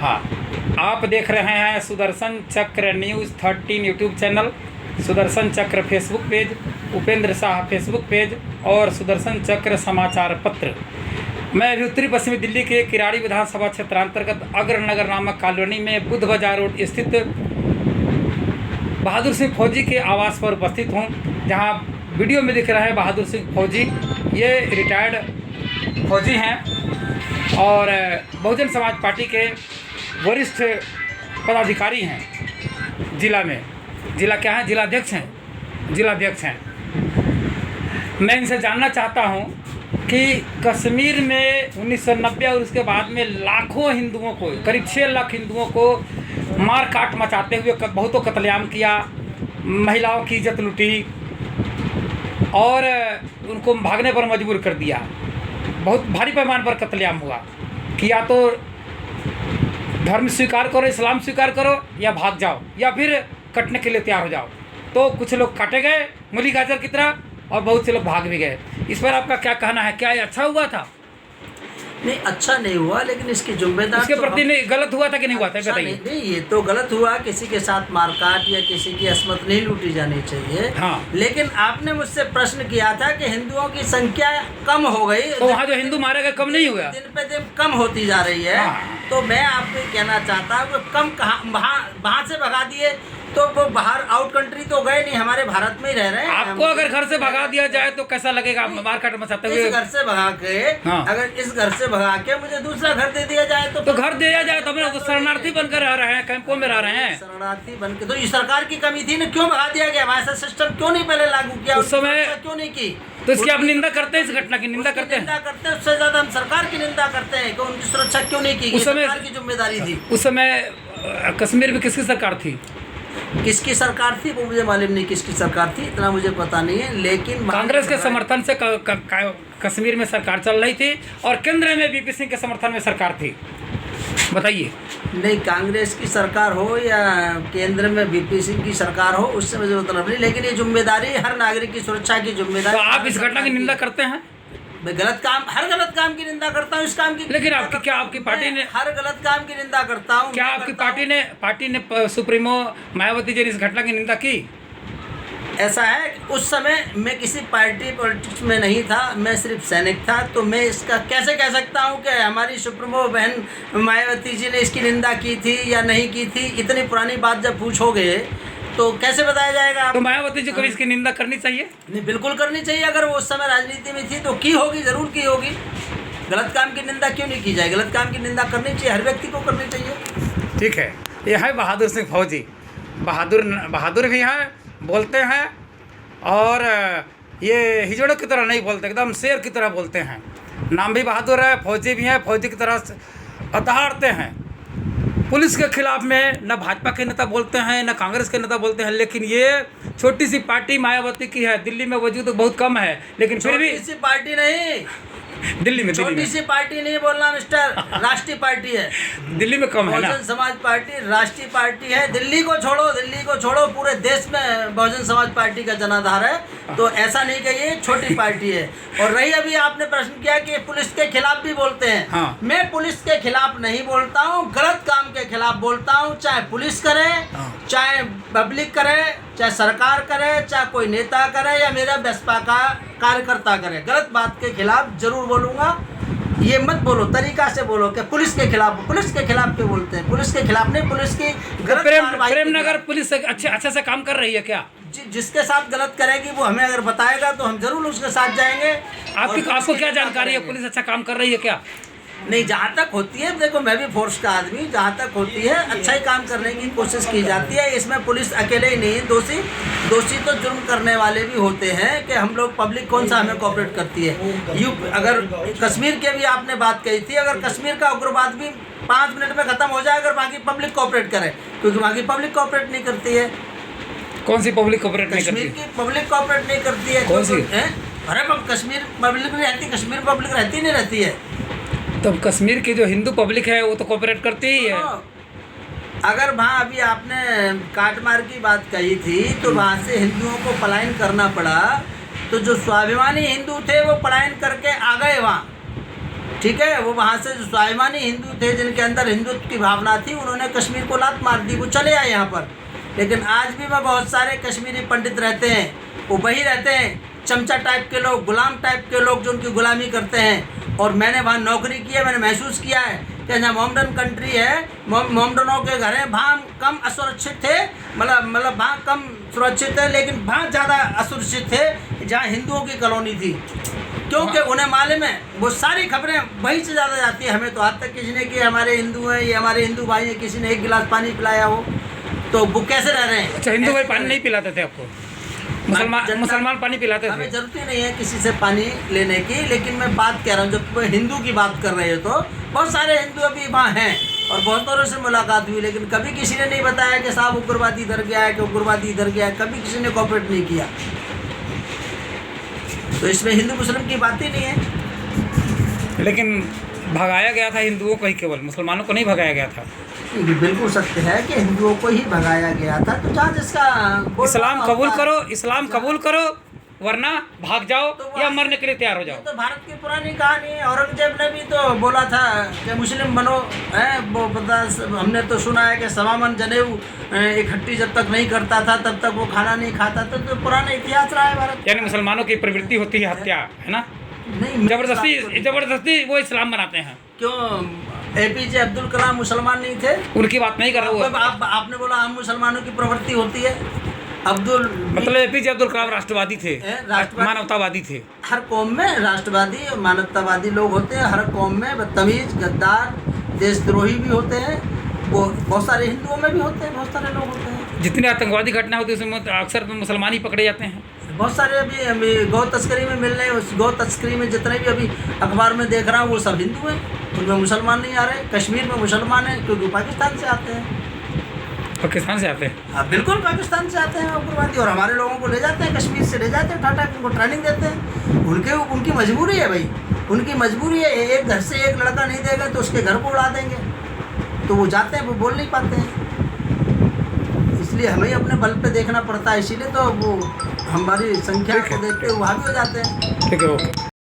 हाँ, आप देख रहे हैं सुदर्शन चक्र न्यूज़ 13 यूट्यूब चैनल, सुदर्शन चक्र Facebook page, Upendra Shah Facebook page और सुदर्शन चक्र समाचार पत्र। मैं अभी उत्तरी पश्चिमी दिल्ली के किराड़ी विधानसभा क्षेत्रांतर्गत अग्रनगर नामक कॉलोनी में बुद्ध बाजार रोड स्थित बहादुर सिंह फौजी के आवास पर उपस्थित हूँ, जहाँ वीडियो में दिख रहा है बहादुर सिंह फौजी। ये रिटायर्ड फौजी हैं और बहुजन समाज पार्टी के वरिष्ठ पदाधिकारी हैं जिला में। जिला क्या है? जिलाध्यक्ष हैं, जिलाध्यक्ष हैं। मैं इनसे जानना चाहता हूं कि कश्मीर में 1990 और उसके बाद में लाखों हिंदुओं को, करीब 6 लाख हिंदुओं को मार काट मचाते हुए बहुतों कत्लेआम किया, महिलाओं की इज्जत लूटी और उनको भागने पर मजबूर कर दिया। बहुत भारी पैमाने पर कत्लेआम हुआ कि या तो धर्म स्वीकार करो, इस्लाम स्वीकार करो, या भाग जाओ, या फिर कटने के लिए तैयार हो जाओ। तो कुछ लोग काटे गए मूली गाजर की तरह और बहुत से लोग भाग भी गए। इस पर आपका क्या कहना है? क्या ये अच्छा हुआ था? नहीं, अच्छा नहीं हुआ, लेकिन इसकी जिम्मेदार उसके प्रति नहीं गलत हुआ था कि नहीं हुआ था? अच्छा बताइए। नहीं, ये तो गलत हुआ। किसी के साथ मारकाट या किसी की असमत नहीं लूटी जानी चाहिए। हाँ। लेकिन आपने मुझसे प्रश्न किया था कि हिंदुओं की संख्या कम हो गई, तो वहाँ जो हिंदू मारे गए कम नहीं हुआ? दिन पे दिन कम होती जा रही है। हाँ। तो मैं आपको कहना चाहता हूँ कि कम कहाँ, वहाँ से भगा दिए तो वो बाहर आउट कंट्री तो गए नहीं, हमारे भारत में ही रह रहे हैं। आपको अगर घर से भगा दिया जाए तो कैसा लगेगा? मारकाट मचाते हुए इस घर से भगा के, हाँ। अगर इस घर से भगा के मुझे दूसरा घर दे दिया जाए तो घर दिया जाए तो हम तो शरणार्थी बनकर रह रहे हैं, कैंपों में रह रहे हैं। शरणार्थी बन के तो ये सरकार की कमी थी ना, क्यों भगा दिया गया? ऐसा सिस्टम क्यों नहीं पहले लागू किया? उस समय क्यों नहीं की? तो इसकी आप निंदा करते हैं, इस घटना की निंदा करते हैं? उससे ज्यादा हम सरकार की निंदा करते हैं कि उनकी सुरक्षा क्यों नहीं की? उस समय सरकार की जिम्मेदारी थी। उस समय कश्मीर में किसकी सरकार थी? किसकी सरकार थी वो मुझे मालूम नहीं, किसकी सरकार थी इतना मुझे पता नहीं है। लेकिन कांग्रेस के समर्थन से कश्मीर में सरकार चल रही थी और केंद्र में वीपी सिंह के समर्थन में सरकार थी। बताइए। नहीं, कांग्रेस की सरकार हो या केंद्र में वीपी सिंह की सरकार हो, उससे मुझे मतलब नहीं, लेकिन ये जिम्मेदारी हर नागरिक की सुरक्षा की जिम्मेदारी। तो आप इस घटना की निंदा करते हैं? मैं गलत काम, हर गलत काम की निंदा करता हूँ, इस काम की। लेकिन आपकी पार्टी ने हर गलत काम की निंदा करता हूँ। क्या आपकी पार्टी ने सुप्रीमो मायावती जी ने इस घटना की निंदा की? ऐसा है कि उस समय मैं किसी पार्टी पॉलिटिक्स में नहीं था, मैं सिर्फ सैनिक था। तो मैं इसका कैसे कह सकता हूँ कि हमारी सुप्रीमो बहन मायावती जी ने इसकी निंदा की थी या नहीं की थी? इतनी पुरानी बात जब पूछोगे तो कैसे बताया जाएगा? तो मायावती जी को इसकी निंदा करनी चाहिए? नहीं, बिल्कुल करनी चाहिए। अगर वो उस समय राजनीति में थी तो की होगी, जरूर की होगी। गलत काम की निंदा क्यों नहीं की जाए? गलत काम की निंदा करनी चाहिए, हर व्यक्ति को करनी चाहिए। ठीक है। ये है बहादुर सिंह फौजी। बहादुर भी हैं, बोलते हैं, और ये हिजड़ों की तरह नहीं बोलते, एकदम शेर की तरह बोलते हैं। नाम भी बहादुर है, फौजी भी हैं, फौजी की तरह अताड़ते हैं। पुलिस के खिलाफ में न भाजपा के नेता बोलते हैं, न कांग्रेस के नेता बोलते हैं। लेकिन ये छोटी सी पार्टी मायावती की है, दिल्ली में वजूद बहुत कम है, लेकिन फिर भी छोटी सी पार्टी नहीं, दिल्ली छोटी सी पार्टी नहीं बोलना मिस्टर, राष्ट्रीय पार्टी है। दिल्ली में कम है ना? बहुजन समाज पार्टी राष्ट्रीय पार्टी है। दिल्ली को छोड़ो, पूरे देश में बहुजन समाज पार्टी का जनाधार है। तो ऐसा नहीं कि ये छोटी पार्टी है। और रही अभी आपने प्रश्न किया कि पुलिस के खिलाफ भी बोलते हैं। हाँ। मैं पुलिस के खिलाफ नहीं बोलता हूँ, गलत काम के खिलाफ बोलता हूँ। चाहे पुलिस करे, चाहे पब्लिक करे, चाहे सरकार करे, चाहे कोई नेता करे या मेरा बसपा का कार्यकर्ता करे, गलत बात के खिलाफ जरूर बोलूँगा। ये मत बोलो, तरीका से बोलो कि पुलिस के खिलाफ क्यों बोलते हैं? पुलिस के खिलाफ नहीं, पुलिस की गलत प्रेमनगर पुलिस अच्छे से काम कर रही है क्या? जिसके साथ गलत करेगी वो हमें अगर बताएगा तो हम जरूर उसके साथ जाएंगे। आपको क्या जानकारी है? पुलिस अच्छा काम कर रही है क्या? नहीं, जहाँ तक होती है, देखो मैं भी फोर्स का आदमी, जहाँ तक होती है अच्छा ही काम करने की कोशिश की जाती है। इसमें पुलिस अकेले ही नहीं, दोषी तो जुर्म करने वाले भी होते हैं कि हम लोग, पब्लिक कौन सा हमें कोऑपरेट करती है। अगर कश्मीर के भी आपने बात कही थी, अगर कश्मीर का उग्रवाद भी 5 मिनट में ख़त्म हो जाए अगर वहाँ की पब्लिक कोऑपरेट करे, क्योंकि वहाँ की पब्लिक कोऑपरेट नहीं करती है। कौन सी पब्लिक कोऑपरेट नहीं करती? कश्मीर की पब्लिक कोऑपरेट नहीं करती है। कौन सी? अरे कश्मीर पब्लिक नहीं रहती, कश्मीर पब्लिक रहती नहीं रहती है। तो कश्मीर की जो हिंदू पब्लिक है वो तो कोऑपरेट करती ही है। अगर वहाँ अभी आपने काटमार की बात कही थी तो वहाँ से हिंदुओं को पलायन करना पड़ा, तो जो स्वाभिमानी हिंदू थे वो पलायन करके आ गए वहाँ। ठीक है। वो वहाँ से जो स्वाभिमानी हिंदू थे, जिनके अंदर हिंदुत्व की भावना थी, उन्होंने कश्मीर को लात मार दी, वो चले आए यहाँ पर। लेकिन आज भी मैं बहुत सारे कश्मीरी पंडित रहते हैं, वो वही रहते हैं, चमचा टाइप के लोग, गुलाम टाइप के लोग जो उनकी गुलामी करते हैं। और मैंने वहाँ नौकरी की है, मैंने महसूस किया है कि जहाँ मोमडन कंट्री है, मोमडनों के घर हैं, वहाँ कम असुरक्षित थे, मतलब वहाँ कम सुरक्षित है, लेकिन वहाँ ज़्यादा असुरक्षित थे जहाँ हिंदुओं की कॉलोनी थी, क्योंकि उन्हें मालूम है वो सारी खबरें वहीं से ज़्यादा जाती है। हमें तो आज तक किसी ने कि हमारे हिंदू हैं, ये हमारे हिंदू भाई हैं, किसी ने एक गिलास पानी पिलाया हो, तो वो कैसे रह रहे हैं। अच्छा, हिंदू भाई पानी नहीं पिलाते थे आपको? मुसलमान पानी पिलाते थे? हमें जरूरत ही नहीं है किसी से पानी लेने की, लेकिन मैं बात कह रहा हूँ, जब हिंदू की बात कर रहे हो तो बहुत सारे हिंदू अभी वहाँ हैं और बहुत सारों से मुलाकात हुई, लेकिन कभी किसी ने नहीं बताया कि साहब उग्रवादी इधर गया है, कि उग्रवादी इधर गया है, कभी किसी ने कोऑपरेट नहीं किया। तो इसमें हिंदू मुस्लिम की बात ही नहीं है। लेकिन भगाया गया था हिंदुओं को ही, केवल मुसलमानों को नहीं भगाया गया था। ये बिल्कुल सत्य है कि हिंदुओं को ही भगाया गया था। तो जहाँ जिसका इस्लाम कबूल करो, इस्लाम कबूल करो, वरना भाग जाओ तो या मरने के लिए तैयार हो जाओ। तो भारत की पुरानी कहानी है। औरंगजेब ने भी तो बोला था कि मुस्लिम बनो, है वो बता। हमने तो सुना है कि सवामन जनेऊ इकट्ठी जब तक नहीं करता था तब तक वो खाना नहीं खाता था। तो पुराना इतिहास रहा है भारत। यानी मुसलमानों की प्रवृत्ति होती है हत्या, है ना? नहीं, जबरदस्ती वो इस्लाम बनाते हैं। क्यों APJ अब्दुल कलाम मुसलमान नहीं थे? उनकी बात नहीं कर रहा हूँ। आपने बोला हम मुसलमानों की प्रवृत्ति होती है। मतलब APJ अब्दुल कलाम राष्ट्रवादी थे, मानवतावादी थे। हर कौम में राष्ट्रवादी और मानवतावादी लोग होते हैं, हर कौम में बदतमीज, गद्दार, देशद्रोही भी होते हैं। वो बहुत सारे हिंदुओं में भी होते हैं, बहुत सारे लोग होते हैं। जितनी आतंकवादी घटना होती है उसमें अक्सर तो मुसलमान ही पकड़े जाते हैं। बहुत सारे अभी गौ तस्करी में मिल रहे हैं, उस गौ तस्करी में जितने भी अभी अखबार में देख रहा हूँ वो सब हिंदू हैं, उनमें मुसलमान नहीं आ रहे। कश्मीर में मुसलमान हैं क्योंकि पाकिस्तान से आते हैं। पाकिस्तान से आते हैं? हाँ बिल्कुल, पाकिस्तान से आते हैं उग्रवादी, और हमारे लोगों को ले जाते हैं, कश्मीर से ले जाते हैं, उठा उनको ट्रेनिंग देते हैं। उनकी मजबूरी है भाई, उनकी मजबूरी है। एक घर से एक लड़का नहीं देगा तो उसके घर को उड़ा देंगे, तो वो जाते हैं, वो बोल नहीं पाते हैं। इसलिए हमें अपने बल पे देखना पड़ता है, इसीलिए तो वो हमारी संख्या को देखते हुए वहाँ भी हो जाते हैं। ठीक है, ओके।